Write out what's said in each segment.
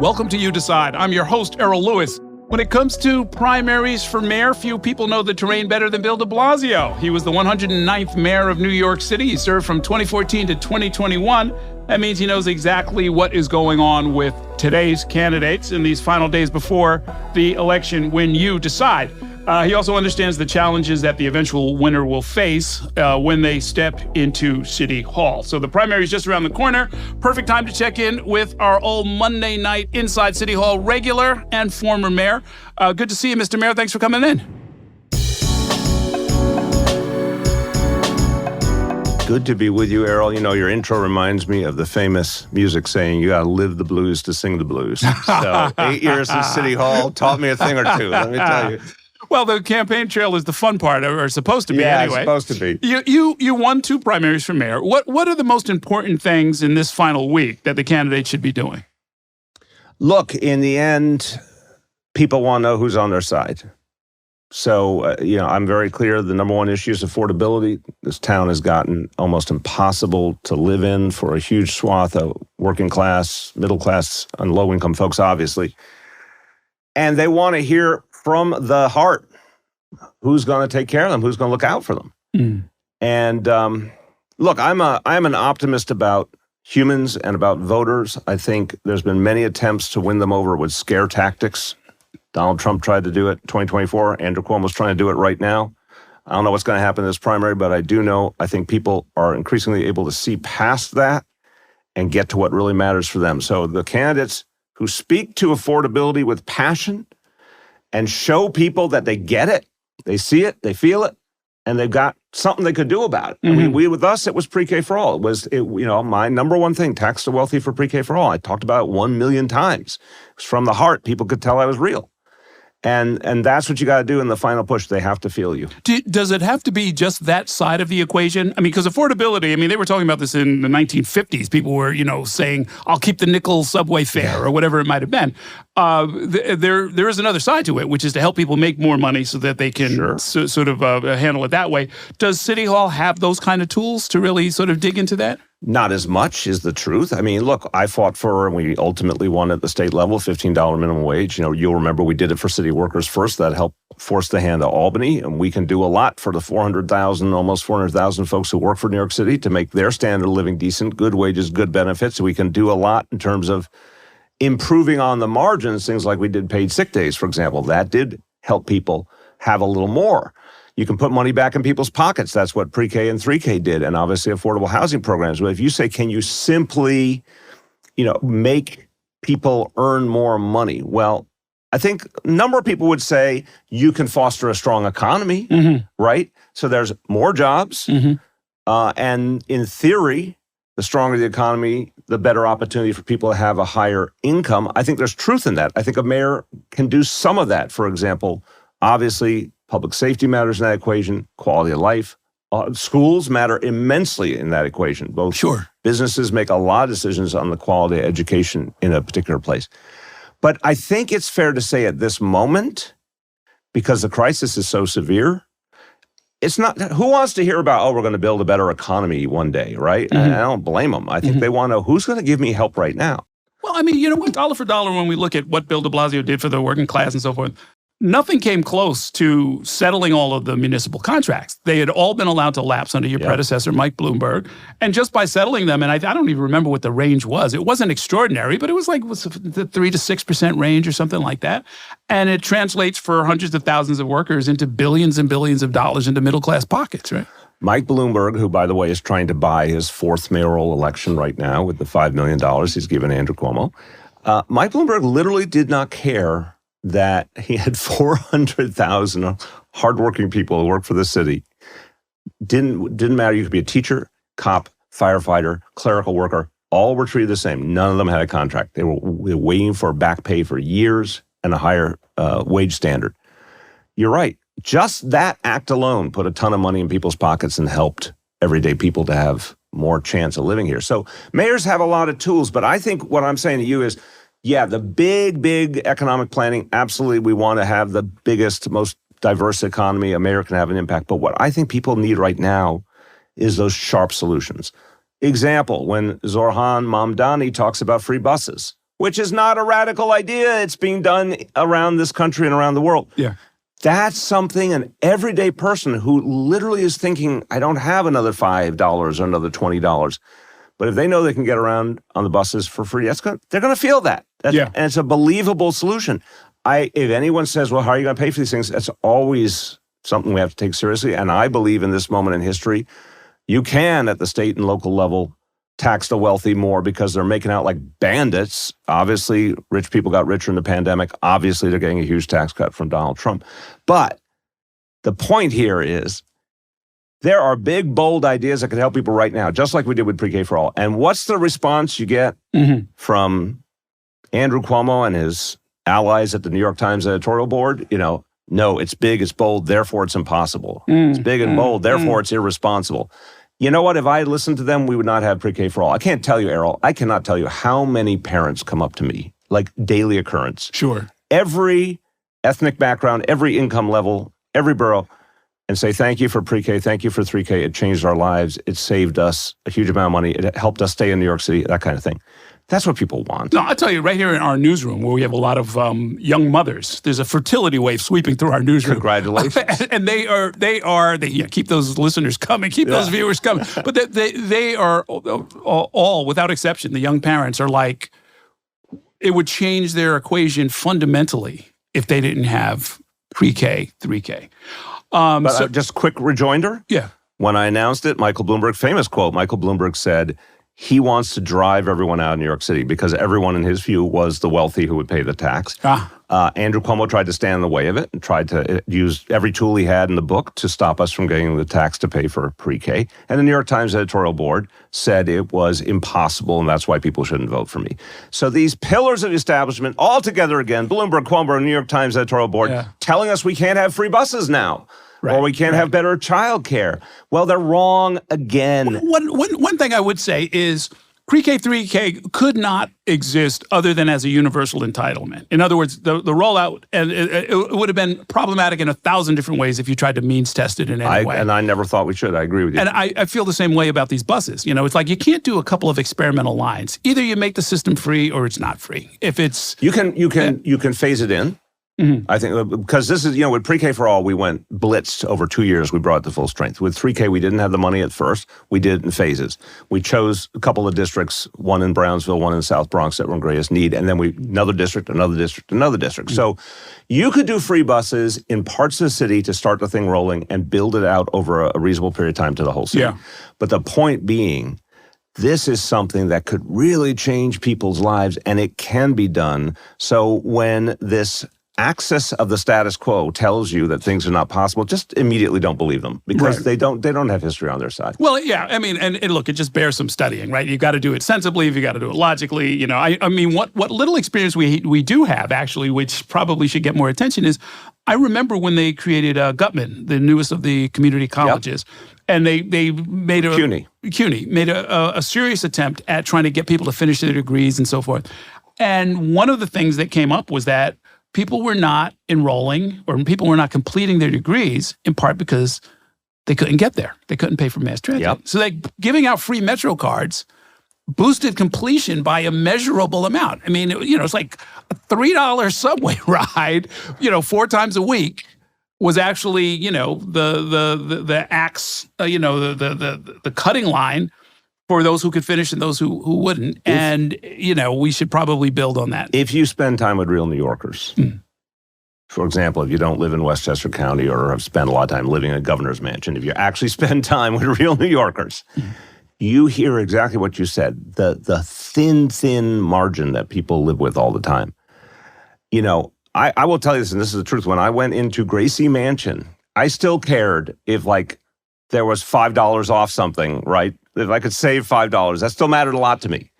Welcome to You Decide. I'm your host, Errol Lewis. When it comes to primaries for mayor, few people know the terrain better than Bill de Blasio. He was the 109th mayor of New York City. He served from 2014 to 2021. That means he knows exactly what is going on with today's candidates in these final days before the election when you decide. He also understands the challenges that the eventual winner will face when they step into City Hall. So the primary is just around the corner. Perfect time to check in with our old Monday night Inside City Hall regular and former mayor. Good to see you, Mr. Mayor. Thanks for coming in. Good to be with you, Errol. You know, your intro reminds me of the famous music saying, you got to live the blues to sing the blues. So 8 years in City Hall taught me a thing or two, let me tell you. Well, the campaign trail is the fun part, or supposed to be anyway. Yeah, it's supposed to be. You won 2 primaries for mayor. What are the most important things in this final week that the candidates should be doing? Look, in the end, people want to know who's on their side. So, I'm very clear the number one issue is affordability. This town has gotten almost impossible to live in for a huge swath of working class, middle class, and low-income folks, obviously. And they want to hear from the heart who's going to take care of them, who's going to look out for them. And look, I'm an optimist about humans and about voters. I think there's been many attempts to win them over with scare tactics. Donald Trump tried to do it in 2024. Andrew Cuomo's trying to do it right now. I don't know what's going to happen in this primary, but I do know I think people are increasingly able to see past that and get to what really matters for them. So the candidates who speak to affordability with passion and show people that they get it, they see it, they feel it, and they've got something they could do about it. I mean, with us, it was pre-K for all. It was, my number one thing, tax the wealthy for pre-K for all. I talked about it 1 million times. It was from the heart. People could tell I was real. And that's what you got to do in the final push. They have to feel you. Does it have to be just that side of the equation? I mean, because affordability, they were talking about this in the 1950s. People were, saying, I'll keep the nickel subway fare or whatever it might have been. There is another side to it, which is to help people make more money so that they can sort of handle it that way. Does City Hall have those kind of tools to really sort of dig into that? Not as much is the truth. I mean, look, I fought for, and we ultimately won at the state level, $15 minimum wage. You'll remember we did it for city workers first. That helped force the hand of Albany. And we can do a lot for the 400,000, almost 400,000 folks who work for New York City to make their standard of living decent, good wages, good benefits. We can do a lot in terms of improving on the margins, things like we did paid sick days, for example. That did help people have a little more. You can put money back in people's pockets. That's what pre-K and 3K did, and obviously affordable housing programs. But if you say, can you simply, make people earn more money? Well, I think a number of people would say you can foster a strong economy, right? So there's more jobs, and in theory, the stronger the economy, the better opportunity for people to have a higher income. I think there's truth in that. I think a mayor can do some of that. For example, obviously, public safety matters in that equation, quality of life. Schools matter immensely in that equation. Both businesses make a lot of decisions on the quality of education in a particular place. But I think it's fair to say at this moment, because the crisis is so severe, it's not, who wants to hear about, we're going to build a better economy one day, right? I don't blame them. I think they want to know who's going to give me help right now. Well, you know what, dollar for dollar, when we look at what Bill de Blasio did for the working class and so forth, nothing came close to settling all of the municipal contracts. They had all been allowed to lapse under your predecessor, Mike Bloomberg. And just by settling them, and I don't even remember what the range was. It wasn't extraordinary, but it was like the 3 to 6% range or something like that. And it translates for hundreds of thousands of workers into billions and billions of dollars into middle-class pockets, right? Mike Bloomberg, who, by the way, is trying to buy his 4th mayoral election right now with the $5 million he's given Andrew Cuomo. Mike Bloomberg literally did not care that he had 400,000 hardworking people who work for the city. Didn't matter. You could be a teacher, cop, firefighter, clerical worker. All were treated the same. None of them had a contract. They were waiting for back pay for years and a higher wage standard. You're right. Just that act alone put a ton of money in people's pockets and helped everyday people to have more chance of living here. So mayors have a lot of tools, but I think what I'm saying to you is, yeah, the big economic planning, absolutely, we want to have the biggest, most diverse economy. A mayor can have an impact. But what I think people need right now is those sharp solutions. Example, when Zoran Mamdani talks about free buses, which is not a radical idea. It's being done around this country and around the world. Yeah. That's something an everyday person who literally is thinking, I don't have another $5 or another $20. But if they know they can get around on the buses for free, they're going to feel that. And it's a believable solution. If anyone says, well, how are you going to pay for these things? That's always something we have to take seriously. And I believe in this moment in history, you can, at the state and local level, tax the wealthy more because they're making out like bandits. Obviously, rich people got richer in the pandemic. Obviously, they're getting a huge tax cut from Donald Trump. But the point here is there are big, bold ideas that can help people right now, just like we did with Pre-K for All. And what's the response you get from Andrew Cuomo and his allies at the New York Times editorial board? No, it's big, it's bold, therefore it's impossible. It's big and bold, therefore it's irresponsible. You know what? If I listened to them, we would not have Pre-K for All. I can't tell you, Errol, I cannot tell you how many parents come up to me, like daily occurrence. Sure. Every ethnic background, every income level, every borough, and say, thank you for Pre-K, thank you for 3K. It changed our lives. It saved us a huge amount of money. It helped us stay in New York City, that kind of thing. That's what people want. No, I'll tell you, right here in our newsroom, where we have a lot of young mothers, there's a fertility wave sweeping through our newsroom. Congratulations. And they keep those listeners coming, keep those viewers coming. But they are all, without exception, the young parents are like, it would change their equation fundamentally if they didn't have Pre-K, 3K. Just quick rejoinder. Yeah. When I announced it, Michael Bloomberg, famous quote, Michael Bloomberg said, he wants to drive everyone out of New York City because everyone, in his view, was the wealthy who would pay the tax. Andrew Cuomo tried to stand in the way of it and tried to use every tool he had in the book to stop us from getting the tax to pay for Pre-K. And the New York Times editorial board said it was impossible, and that's why people shouldn't vote for me. So these pillars of the establishment, all together again, Bloomberg, Cuomo, New York Times editorial board, telling us we can't have free buses now. Or we can't have better child care. Well, they're wrong again. One thing I would say is Pre-K, 3K could not exist other than as a universal entitlement. In other words, the rollout, and it would have been problematic in 1,000 different ways if you tried to means test it in any way. And I never thought we should. I agree with you. And I feel the same way about these buses. It's like you can't do a couple of experimental lines. Either you make the system free or it's not free. If it's you can phase it in. I think because this is, with Pre-K for All, we went blitzed over 2 years. We brought it to full strength. With 3K, we didn't have the money at first. We did it in phases. We chose a couple of districts, one in Brownsville, one in South Bronx that were in greatest need, and then another district, another district, another district. So you could do free buses in parts of the city to start the thing rolling and build it out over a reasonable period of time to the whole city. Yeah. But the point being, this is something that could really change people's lives, and it can be done. So when this access of the status quo tells you that things are not possible, just immediately don't believe them because they don't have history on their side. Well, yeah, I mean, and look, it just bears some studying, right? You got to do it sensibly, you got to do it logically. I mean, what little experience we do have actually, which probably should get more attention, is I remember when they created Gutman, the newest of the community colleges, and they made CUNY made a serious attempt at trying to get people to finish their degrees and so forth. And one of the things that came up was that people were not enrolling or people were not completing their degrees in part because they couldn't get there. They couldn't pay for mass transit. So giving out free Metro cards boosted completion by a measurable amount. I mean, it's like a $3 subway ride, 4 times a week was actually, the axe, the cutting line for those who could finish and those who wouldn't. And, we should probably build on that. If you spend time with real New Yorkers, for example, if you don't live in Westchester County or have spent a lot of time living in a governor's mansion, if you actually spend time with real New Yorkers, you hear exactly what you said, the thin margin that people live with all the time. I will tell you this, and this is the truth. When I went into Gracie Mansion, I still cared if, there was $5 off something, right? If I could save $5, that still mattered a lot to me.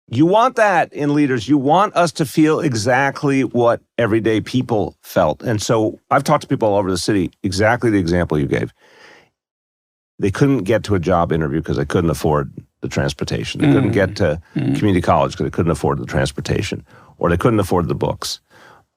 You want that in leaders. You want us to feel exactly what everyday people felt. And so I've talked to people all over the city, exactly the example you gave. They couldn't get to a job interview because they couldn't afford the transportation. They couldn't get to community college because they couldn't afford the transportation, or they couldn't afford the books,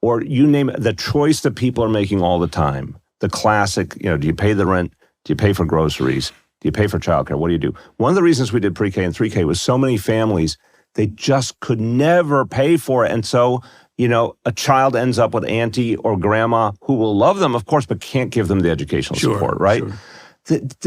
or you name it, the choice that people are making all the time. The classic, do you pay the rent? Do you pay for groceries? Do you pay for childcare? What do you do? One of the reasons we did Pre-K and 3K was so many families They just could never pay for it. And so, a child ends up with auntie or grandma who will love them, of course, but can't give them the educational support, right? Sure. But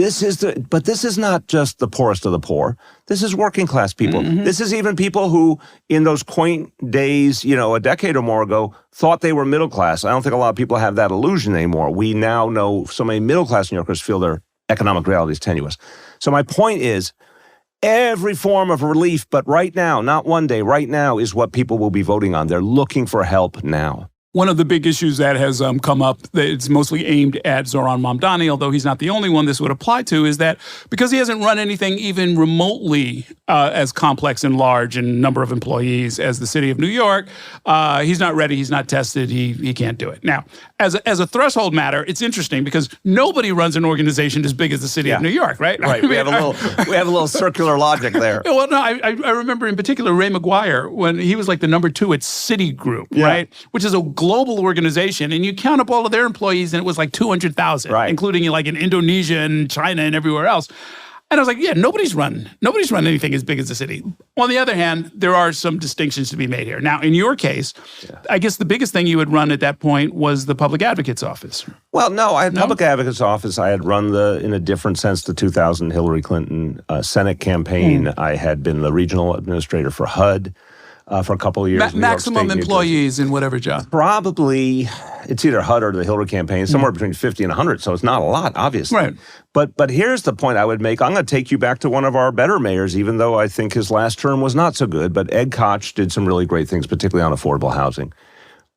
this is not just the poorest of the poor. This is working class people. This is even people who, in those quaint days, a decade or more ago, thought they were middle class. I don't think a lot of people have that illusion anymore. We now know so many middle class New Yorkers feel their economic reality is tenuous. So my point is, every form of relief, but right now, not one day, right now is what people will be voting on. They're looking for help now. One of the big issues that has come up, that it's mostly aimed at Zoran Mamdani, although he's not the only one this would apply to, is that because he hasn't run anything even remotely as complex and large in number of employees as the city of New York, he's not ready, he's not tested, he can't do it. Now, as a threshold matter, it's interesting because nobody runs an organization as big as the city of New York, right? Right. We have a little circular logic there. Well, no, I remember in particular Ray McGuire when he was like the number 2 at Citigroup, right? Which is a global organization, and you count up all of their employees, and it was like 200,000, including like in Indonesia and China and everywhere else. And I was like, nobody's run anything as big as the city. On the other hand, there are some distinctions to be made here. Now, in your case, I guess the biggest thing you had run at that point was the public advocate's office. Well, no, I had public advocate's office. I had run in a different sense, the 2000 Hillary Clinton Senate campaign. I had been the regional administrator for HUD. For a couple of years. Maximum employees in whatever job? Probably, it's either HUD or the Hillary campaign, somewhere between 50 and 100, so it's not a lot, obviously. Right. But here's the point I would make. I'm going to take you back to one of our better mayors, even though I think his last term was not so good, but Ed Koch did some really great things, particularly on affordable housing.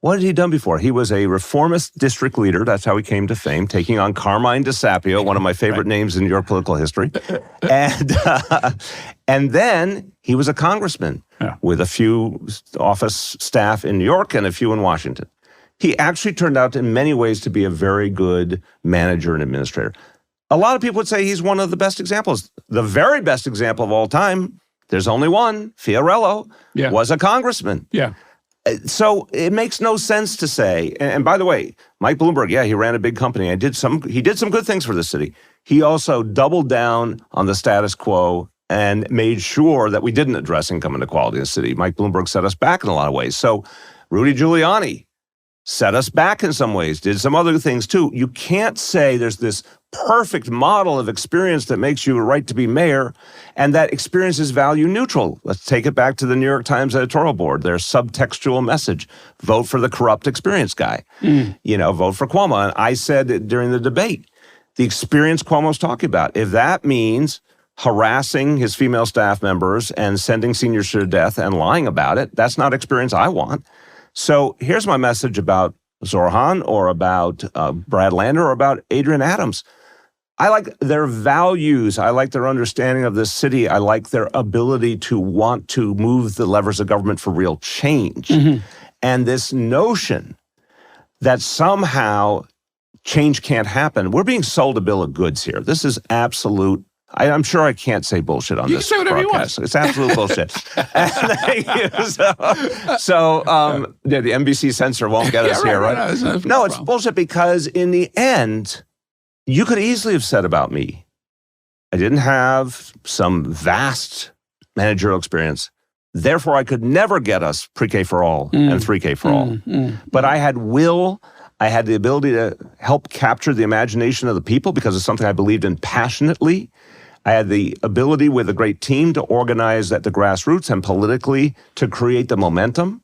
What had he done before? He was a reformist district leader. That's how he came to fame, taking on Carmine DeSapio, one of my favorite names in New York political history. And then he was a congressman with a few office staff in New York and a few in Washington. He actually turned out in many ways to be a very good manager and administrator. A lot of people would say he's one of the best examples. The very best example of all time, there's only one, Errol, was a congressman. Yeah. So it makes no sense to say, and by the way, Mike Bloomberg, he ran a big company. He did some good things for the city. He also doubled down on the status quo and made sure that we didn't address income inequality in the city. Mike Bloomberg set us back in a lot of ways. So Rudy Giuliani set us back in some ways, did some other things too. You can't say there's this perfect model of experience that makes you a right to be mayor, and that experience is value neutral. Let's take it back to the New York Times editorial board, their subtextual message: vote for the corrupt experience guy. Vote for Cuomo. And I said during the debate, the experience Cuomo's talking about, if that means harassing his female staff members and sending seniors to their death and lying about it, that's not experience I want. So here's my message about Zoran or about Brad Lander or about Adrian Adams. I like their values. I like their understanding of this city. I like their ability to want to move the levers of government for real change. And this notion that somehow change can't happen, we're being sold a bill of goods here. This is absolute. I'm sure I can't say bullshit on this. You can say whatever you want. It's absolute bullshit. Thank you. So the NBC censor won't get us here, right? No, it's bullshit because in the end, you could easily have said about me, I didn't have some vast managerial experience. Therefore, I could never get us pre-K for all and 3K for all. But I had will. I had the ability to help capture the imagination of the people because it's something I believed in passionately. I had the ability with a great team to organize at the grassroots and politically to create the momentum.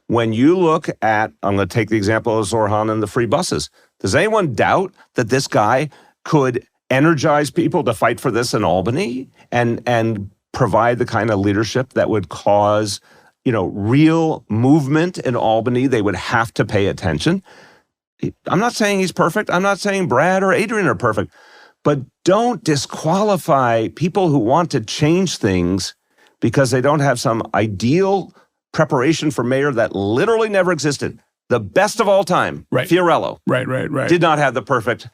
When you look at, I'm going to take the example of Zoran and the free buses. Does anyone doubt that this guy could energize people to fight for this in Albany and provide the kind of leadership that would cause, real movement in Albany? They would have to pay attention. I'm not saying he's perfect. I'm not saying Brad or Adrian are perfect. But don't disqualify people who want to change things because they don't have some ideal preparation for mayor that literally never existed. The best of all time, Fiorello, did not have the perfect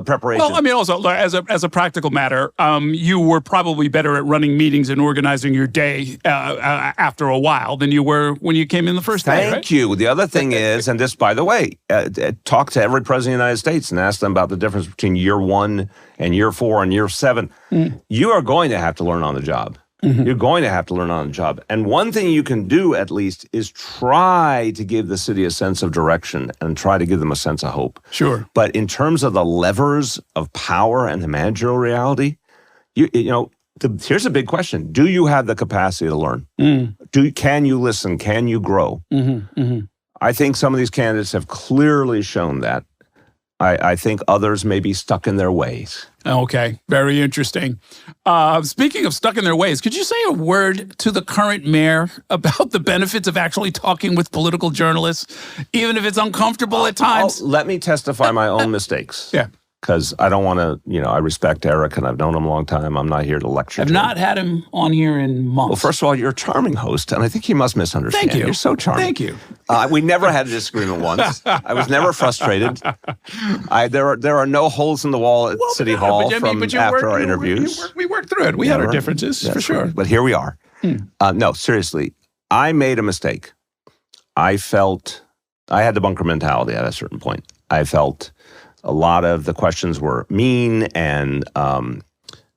preparation. Well, I mean, also, as a practical matter, you were probably better at running meetings and organizing your day after a while than you were when you came in the first day, Thank you. The other thing is, and this, by the way, talk to every president of the United States and ask them about the difference between year 1 and year 4 and year 7. You are going to have to learn on the job. You're going to have to learn on the job. And one thing you can do, at least, is try to give the city a sense of direction and try to give them a sense of hope. Sure. But in terms of the levers of power and the managerial reality, here's a big question. Do you have the capacity to learn? Can you listen? Can you grow? I think some of these candidates have clearly shown that. I think others may be stuck in their ways. Okay, very interesting. Speaking of stuck in their ways, could you say a word to the current mayor about the benefits of actually talking with political journalists, even if it's uncomfortable at times? Let me testify my own mistakes. Yeah. Because I don't want to, I respect Eric and I've known him a long time. I'm not here to lecture. I've not had him on here in months. Well, first of all, you're a charming host, and I think he must misunderstand. Thank you. You're so charming. Thank you. We never had a disagreement once. I was never frustrated. There are no holes in the wall at City Hall after our interviews. We worked through it. We had our differences, for sure. Right. But here we are. No, seriously, I made a mistake. I felt I had the bunker mentality at a certain point. I felt a lot of the questions were mean and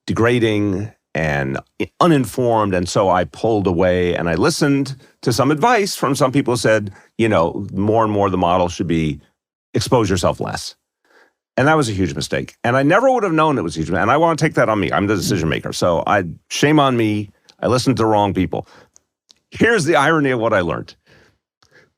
degrading and uninformed. And so I pulled away and I listened to some advice from some people who said, more and more the model should be expose yourself less. And that was a huge mistake. And I never would have known it was a huge mistake. And I want to take that on me. I'm the decision maker. So shame on me. I listened to the wrong people. Here's the irony of what I learned.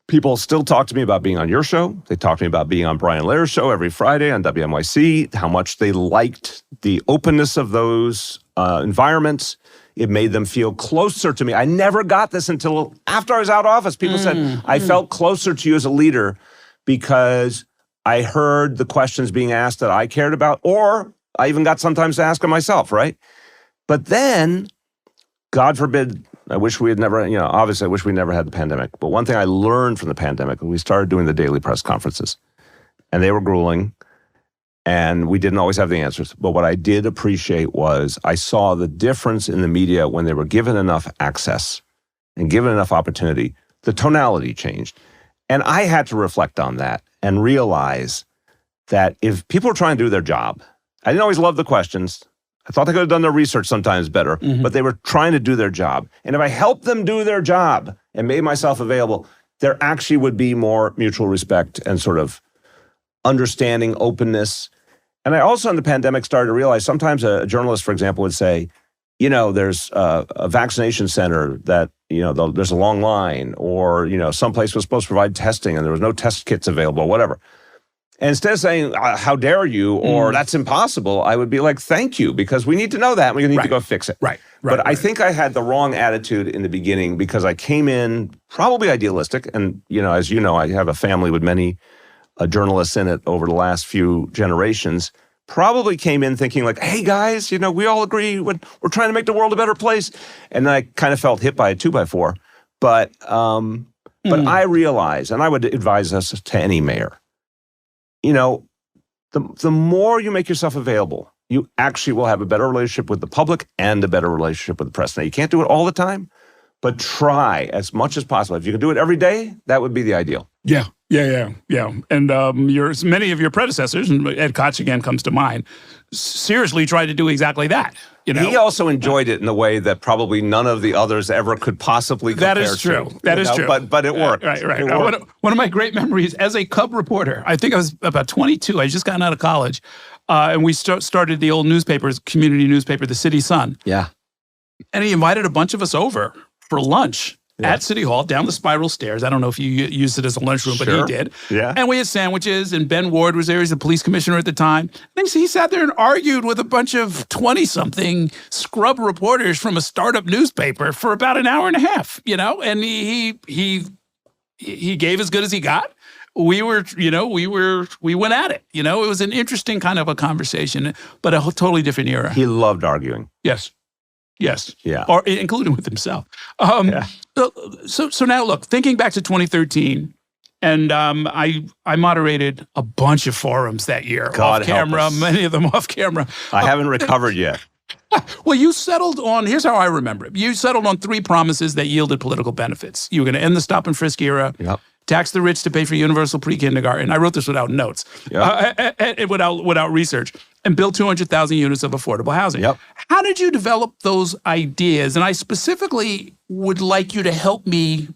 People still talk to me about being on your show. They talk to me about being on Brian Lair's show every Friday on WNYC, how much they liked the openness of those environments. It made them feel closer to me. I never got this until after I was out of office. People said, I felt closer to you as a leader because I heard the questions being asked that I cared about, or I even got sometimes to ask them myself, right? But then, God forbid, I wish we had never, obviously I wish we never had the pandemic. But one thing I learned from the pandemic, we started doing the daily press conferences. And they were grueling. And we didn't always have the answers. But what I did appreciate was I saw the difference in the media when they were given enough access and given enough opportunity. The tonality changed. And I had to reflect on that and realize that if people were trying to do their job, I didn't always love the questions. I thought they could have done their research sometimes better, but they were trying to do their job. And if I helped them do their job and made myself available, there actually would be more mutual respect and sort of understanding, openness. And I also in the pandemic started to realize sometimes a journalist, for example, would say, there's a vaccination center that, there's a long line, or, someplace was supposed to provide testing and there was no test kits available, whatever. And instead of saying, how dare you, or that's impossible, I would be like, thank you, because we need to know that. We need to go fix it. But I think I had the wrong attitude in the beginning because I came in probably idealistic. And, as you know, I have a family with many journalists in it over the last few generations. Probably came in thinking like, hey, guys, we all agree we're trying to make the world a better place. And then I kind of felt hit by a 2x4. But I realized, and I would advise us to any mayor, the more you make yourself available, you actually will have a better relationship with the public and a better relationship with the press. Now, you can't do it all the time, but try as much as possible. If you can do it every day, that would be the ideal. Yeah. And many of your predecessors, and Ed Koch again comes to mind, seriously tried to do exactly that. He also enjoyed it in a way that probably none of the others ever could possibly compare to. That is true. That is true. But it worked. Right. It worked. One of my great memories as a Cub reporter, I think I was about 22. I just gotten out of college. And we started the old community newspaper, the City Sun. Yeah. And he invited a bunch of us over for lunch. At City Hall, down the spiral stairs. I don't know if you used it as a lunchroom, but he did. Yeah. And we had sandwiches, and Ben Ward was there. He's the police commissioner at the time. And he sat there and argued with a bunch of 20-something scrub reporters from a startup newspaper for about an hour and a half, And he gave as good as he got. We went at it. It was an interesting kind of a conversation, but a totally different era. He loved arguing. Yes. Yeah. Or including with himself. So now look, thinking back to 2013, and I moderated a bunch of forums that year. God off camera, help us. many of them off camera. I haven't recovered yet. Well, you settled on, here's how I remember it. You settled on 3 promises that yielded political benefits. You were going to end the stop and frisk era. Yep. Tax the rich to pay for universal pre-kindergarten. I wrote this without notes, without research. and build 200,000 units of affordable housing. Yep. How did you develop those ideas? And I specifically would like you to help me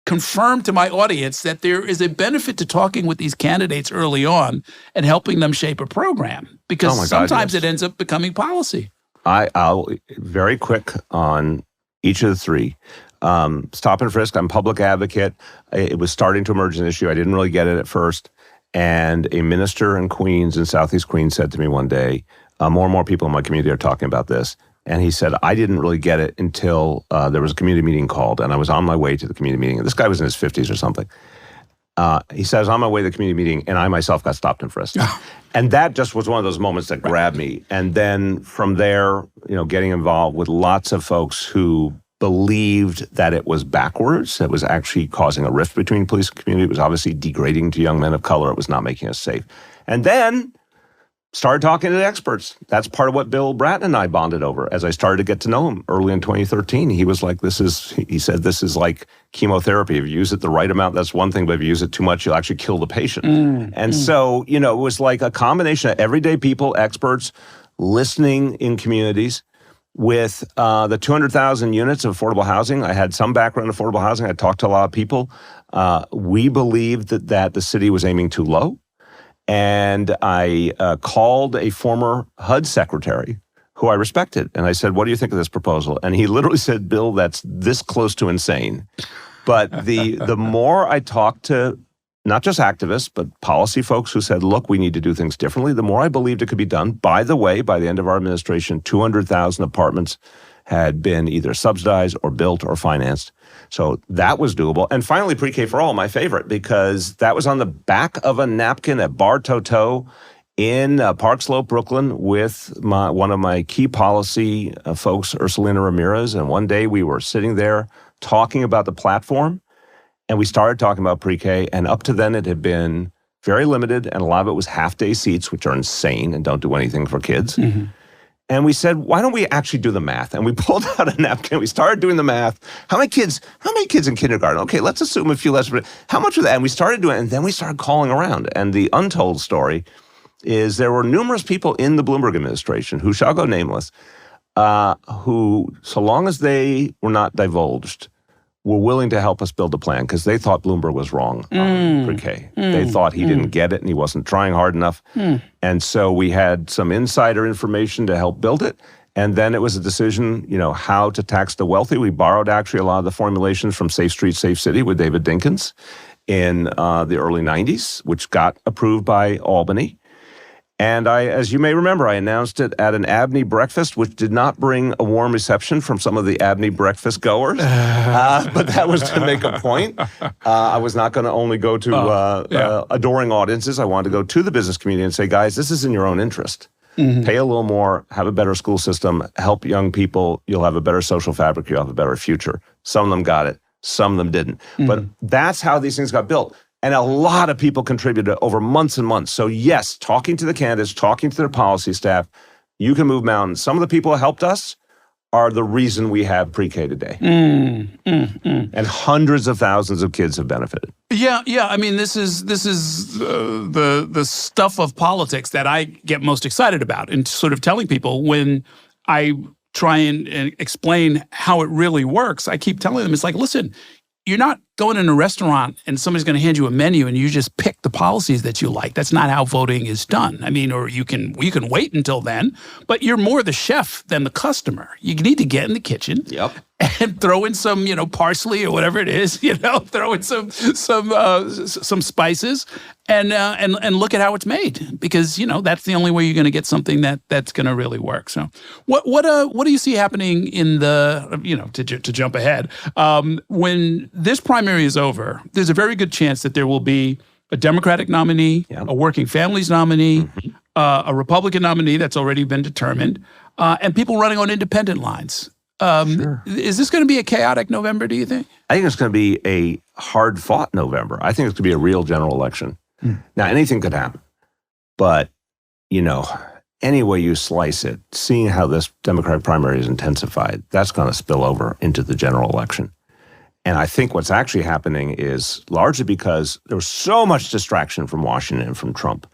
confirm to my audience that there is a benefit to talking with these candidates early on and helping them shape a program, because sometimes it ends up becoming policy. I'll very quick on each of the three. Stop and frisk, I'm public advocate. It was starting to emerge as an issue. I didn't really get it at first. And a minister in Queens, in Southeast Queens, said to me one day, more and more people in my community are talking about this. And he said, I didn't really get it until there was a community meeting called, and I was on my way to the community meeting. And this guy was in his 50s or something. He said, I was on my way to the community meeting, and I myself got stopped and frisked. And that just was one of those moments that grabbed me. And then from there, getting involved with lots of folks who believed that it was backwards. It was actually causing a rift between police and community. It was obviously degrading to young men of color. It was not making us safe. And then started talking to the experts. That's part of what Bill Bratton and I bonded over. As I started to get to know him early in 2013, he was like, he said, this is like chemotherapy. If you use it the right amount, that's one thing, but if you use it too much, you'll actually kill the patient. So, it was like a combination of everyday people, experts, listening in communities. With the 200,000 units of affordable housing, I had some background in affordable housing. I talked to a lot of people. We believed that the city was aiming too low. And I called a former HUD secretary who I respected. And I said, what do you think of this proposal? And he literally said, Bill, that's this close to insane. But the more I talked to not just activists, but policy folks who said, look, we need to do things differently, the more I believed it could be done. By the way, by the end of our administration, 200,000 apartments had been either subsidized or built or financed. So that was doable. And finally, Pre-K for All, my favorite, because that was on the back of a napkin at Bar Toto in Park Slope, Brooklyn, with one of my key policy folks, Ursulina Ramirez. And one day we were sitting there talking about the platform, and we started talking about Pre-K. And up to then, it had been very limited, and a lot of it was half-day seats, which are insane and don't do anything for kids. And we said, why don't we actually do the math? And we pulled out a napkin. We started doing the math. How many kids in kindergarten? Okay, let's assume a few less. How much of that? And we started doing it, and then we started calling around. And the untold story is there were numerous people in the Bloomberg administration, who shall go nameless, who, so long as they were not divulged, were willing to help us build a plan, because they thought Bloomberg was wrong on Pre-K. They thought he didn't get it and he wasn't trying hard enough. And so we had some insider information to help build it. And then it was a decision, how to tax the wealthy. We borrowed actually a lot of the formulations from Safe Street, Safe City with David Dinkins in the early 90s, which got approved by Albany. And as you may remember, I announced it at an Abney breakfast, which did not bring a warm reception from some of the Abney breakfast goers. But that was to make a point. I was not going to only go to adoring audiences. I wanted to go to the business community and say, guys, this is in your own interest. Pay a little more, have a better school system, help young people. You'll have a better social fabric. You'll have a better future. Some of them got it. Some of them didn't. But that's how these things got built. And a lot of people contributed over months and months. So yes, talking to the candidates, talking to their policy staff, you can move mountains. Some of the people who helped us are the reason we have Pre-K today. And hundreds of thousands of kids have benefited. Yeah. I mean, this is the stuff of politics that I get most excited about, and sort of telling people when I try and explain how it really works. I keep telling them, it's like, listen, you're not going in a restaurant and somebody's going to hand you a menu and you just pick the policies that you like. That's not how voting is done. I mean, or you can wait until then, but you're more the chef than the customer. You need to get in the kitchen and throw in some, parsley or whatever it is, throw in some spices and look at how it's made, because, that's the only way you're going to get something that's going to really work. So what do you see happening in the, to jump ahead, when this primary is over? There's a very good chance that there will be a Democratic nominee, a working families nominee, a Republican nominee that's already been determined, and people running on independent lines. Is this going to be a chaotic November, do you think? I think it's going to be a hard-fought November. I think it's going to be a real general election. Now, anything could happen. But, any way you slice it, seeing how this Democratic primary is intensified, that's going to spill over into the general election. And I think what's actually happening is largely because there was so much distraction from Washington and from Trump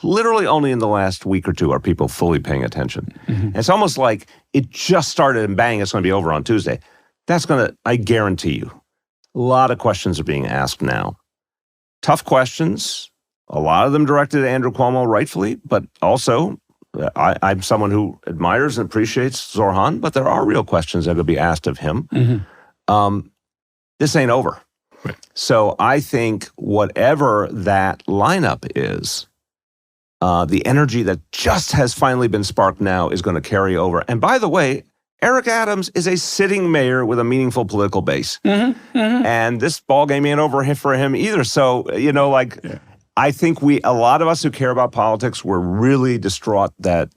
Literally only in the last week or two are people fully paying attention. It's almost like it just started and bang, it's going to be over on Tuesday. I guarantee you, a lot of questions are being asked now. Tough questions, a lot of them directed at Andrew Cuomo rightfully, but also I'm someone who admires and appreciates Zorhan, but there are real questions that are going to be asked of him. This ain't over. Right. So I think whatever that lineup is, the energy that just has finally been sparked now is going to carry over. And by the way, Eric Adams is a sitting mayor with a meaningful political base. And this ballgame ain't over for him either. So, I think a lot of us who care about politics were really distraught that,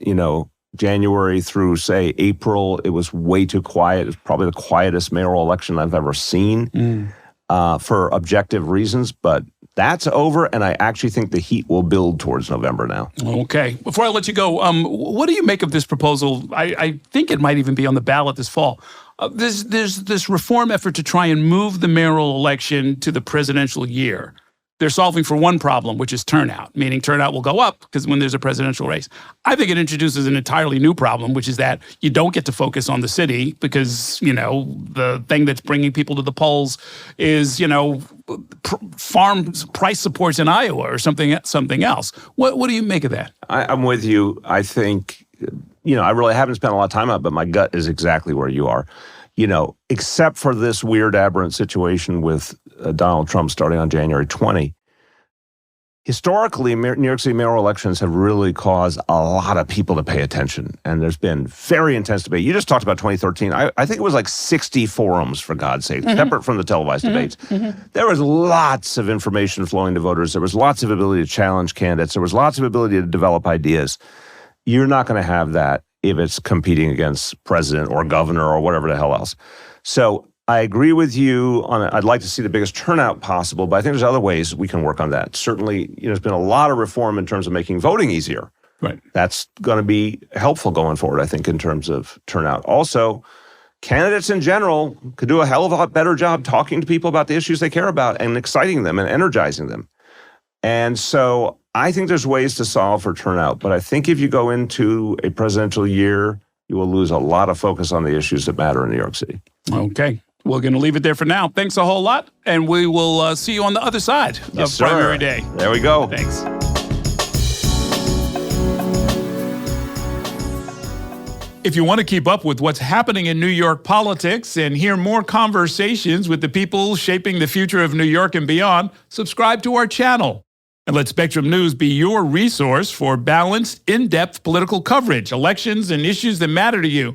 January through, say, April, it was way too quiet. It was probably the quietest mayoral election I've ever seen for objective reasons. But that's over, and I actually think the heat will build towards November now. Okay. Before I let you go, what do you make of this proposal? I think it might even be on the ballot this fall. There's this reform effort to try and move the mayoral election to the presidential year. They're solving for one problem, which is turnout, meaning turnout will go up because when there's a presidential race. I think it introduces an entirely new problem, which is that you don't get to focus on the city because, the thing that's bringing people to the polls is, farm price supports in Iowa or something else. What do you make of that? I'm with you. I think, I really haven't spent a lot of time on it, but my gut is exactly where you are. Except for this weird aberrant situation with Donald Trump starting on January 20, historically, New York City mayoral elections have really caused a lot of people to pay attention. And there's been very intense debate. You just talked about 2013. I think it was like 60 forums, for God's sake, separate from the televised debates. There was lots of information flowing to voters. There was lots of ability to challenge candidates. There was lots of ability to develop ideas. You're not going to have that if it's competing against president or governor or whatever the hell else. So I agree with you on I'd like to see the biggest turnout possible, but I think there's other ways we can work on that. Certainly, there's been a lot of reform in terms of making voting easier. Right. That's going to be helpful going forward, I think, in terms of turnout. Also, candidates in general could do a hell of a lot better job talking to people about the issues they care about and exciting them and energizing them. And so I think there's ways to solve for turnout, but I think if you go into a presidential year, you will lose a lot of focus on the issues that matter in New York City. Okay. We're going to leave it there for now. Thanks a whole lot, and we will see you on the other side of primary day. There we go. Thanks. If you want to keep up with what's happening in New York politics and hear more conversations with the people shaping the future of New York and beyond, subscribe to our channel. And let Spectrum News be your resource for balanced, in-depth political coverage, elections, and issues that matter to you.